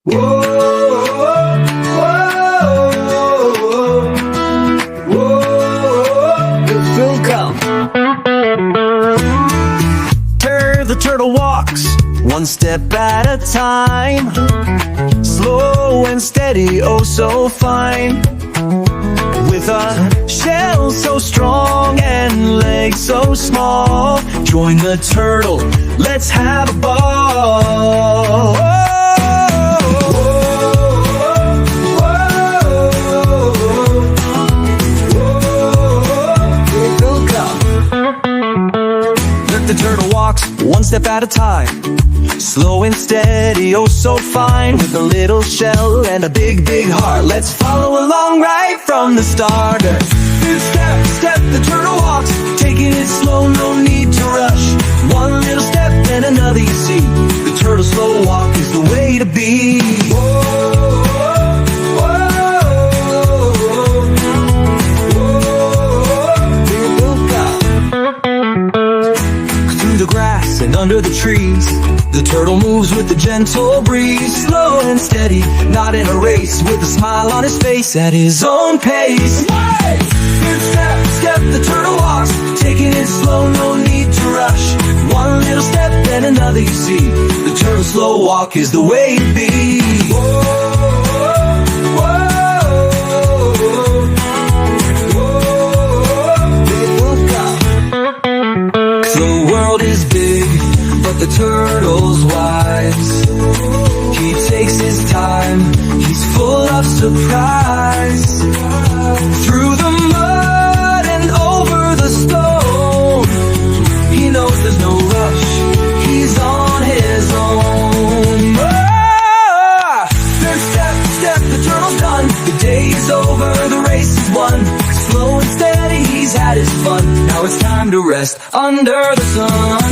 Whoa, whoa, whoa, whoa, it will come. The turtle walks one step at a time, slow and steady, oh so fine. With a shell so strong and legs so small, join the turtle, let's have a ball. The turtle walks one step at a time, slow and steady, oh so fine. With a little shell and a big, big heart, let's follow along right from the start. Step, step, the turtle walks, taking it slow, no need to rush. One little step, then another, you see. The turtle slow walk is the way to be. And under the trees, the turtle moves with a gentle breeze, slow and steady, not in a race, with a smile on his face at his own pace. Step, step, the turtle walks, taking it slow, no need to rush. One little step, then another, you see. The turtle slow walk is the way to be. The world is big, but the turtle's wise. He takes his time, he's full of surprise. Through the mud and over the stone, he knows there's no rush, he's on his own. Then step, step, the turtle's done. The day is over, the race is won. Slow and steady, he's had his fun. Now it's time to rest under the sun.